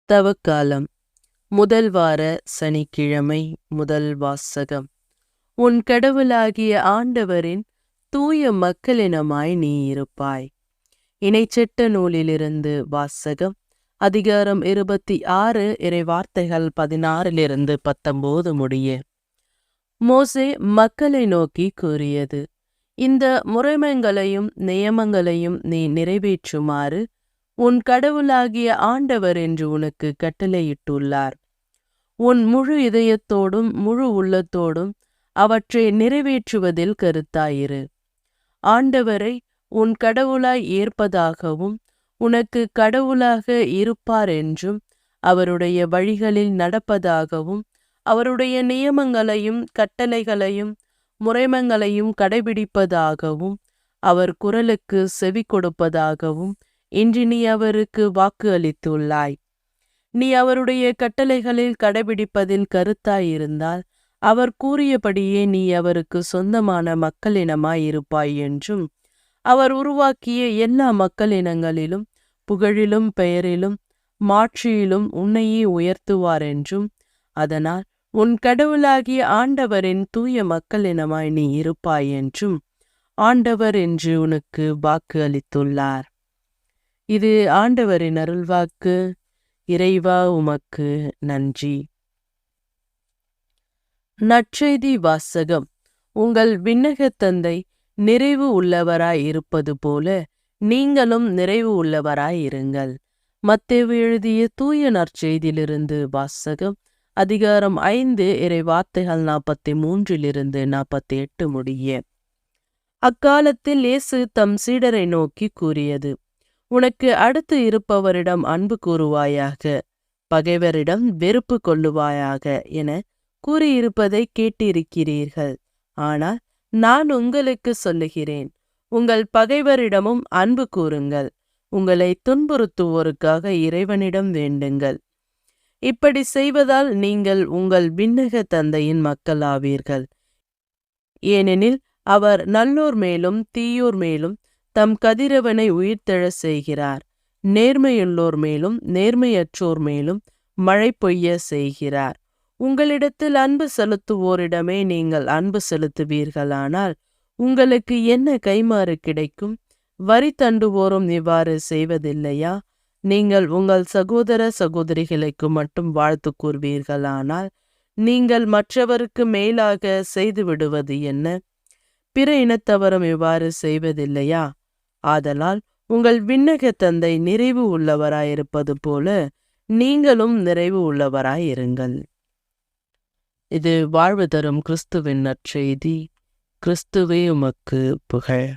தவக்காலம். முதல் வார சனிக்கிழமை. முதல் வாசகம். உன் கடவுளாகிய ஆண்டவரின் தூய மக்களினமாய் நீ இருப்பாய். இணைச்சட்ட நூலிலிருந்து வாசகம். அதிகாரம் 26, இறைவார்த்தைகள் 16-19 முடிய. மோசே மக்களை நோக்கி கூறியது: இந்த முறைமைகளையும் நியமங்களையும் நீ நிறைவேற்றுமாறு உன் கடவுளாகிய ஆண்டவர் என்று உனக்கு கட்டளையிட்டுள்ளார். உன் முழு இதயத்தோடும் முழு உள்ளத்தோடும் அவற்றை நிறைவேற்றுவதில் கருத்தாயிரு. ஆண்டவரை உன் கடவுளாய் ஏற்பதாகவும் உனக்கு கடவுளாக இருப்பார் என்றும் அவருடைய வழிகளில் நடப்பதாகவும் அவருடைய நியமங்களையும் கட்டளைகளையும் முறைமைகளையும் கடைபிடிப்பதாகவும் அவர் குரலுக்கு செவி கொடுப்பதாகவும் இன்று நீ அவருக்கு வாக்கு அளித்துள்ளாய். நீ அவருடைய கட்டளைகளில் கடைபிடிப்பதில் கருத்தாயிருந்தால் அவர் கூறியபடியே நீ அவருக்கு சொந்தமான மக்களினமாயிருப்பாய் என்றும் அவர் உருவாக்கிய எல்லா மக்களினங்களிலும் புகழிலும் பெயரிலும் மாட்சியிலும் உன்னையே உயர்த்துவார் என்றும் அதனால் உன் கடவுளாகிய ஆண்டவரின் தூய மக்களினமாய் நீ இருப்பாய் என்றும் ஆண்டவர் என்று உனக்கு வாக்கு அளித்துள்ளார். இது ஆண்டவரின் அருள்வாக்கு. இறைவா, உமக்கு நன்றி. நற்செய்தி வாசகம். உங்கள் விண்ணகத் தந்தை நிறைவு உள்ளவராய் இருப்பது போல நீங்களும் நிறைவு உள்ளவராய் இருங்கள். மத்தேயு எழுதிய தூய நற்செய்தியிலிருந்து வாசகம். அதிகாரம் 5, இறைவார்த்தைகள் 43-48 முடிய. அக்காலத்தில் இயேசு தம் சீடரை நோக்கி கூறியது: உனக்கு அடுத்து இருப்பவரிடம் அன்பு கூறுவாயாக, பகைவரிடம் வெறுப்பு கொள்ளுவாயாக என கூறியிருப்பதை கேட்டிருக்கிறீர்கள். ஆனால் நான் உங்களுக்கு சொல்லுகிறேன், உங்கள் பகைவரிடமும் அன்பு கூறுங்கள், உங்களை துன்புறுத்துவோருக்காக இறைவனிடம் வேண்டுங்கள். இப்படி செய்வதால் நீங்கள் உங்கள் விண்ணக தந்தையின் மக்களாவீர்கள். ஏனெனில் அவர் நல்லோர் மேலும் தீயோர் மேலும் தம் கதிரவனை உயிர்த்தெழச் செய்கிறார். நேர்மையுள்ளோர் மேலும் நேர்மையற்றோர் மேலும் மழை பொய்ய செய்கிறார். உங்களிடத்தில் அன்பு செலுத்துவோரிடமே நீங்கள் அன்பு செலுத்துவீர்களானால் உங்களுக்கு என்ன கைமாறு கிடைக்கும்? வரி தண்டுவோரும் இவ்வாறு செய்வதில்லையா? நீங்கள் உங்கள் சகோதர சகோதரிகளுக்கு மட்டும் வாழ்த்து கூறுவீர்களானால் நீங்கள் மற்றவருக்கு மேலாக செய்துவிடுவது என்ன? பிற இனத்தவரும் இவ்வாறு செய்வதில்லையா? ஆதலால் உங்கள் விண்ணக தந்தை நிறைவு உள்ளவராயிருப்பது போல நீங்களும் நிறைவு உள்ளவராயிருங்கள். இது வாழ்வு தரும் கிறிஸ்துவின் நற்செய்தி. கிறிஸ்துவே உமக்கு புகழ்.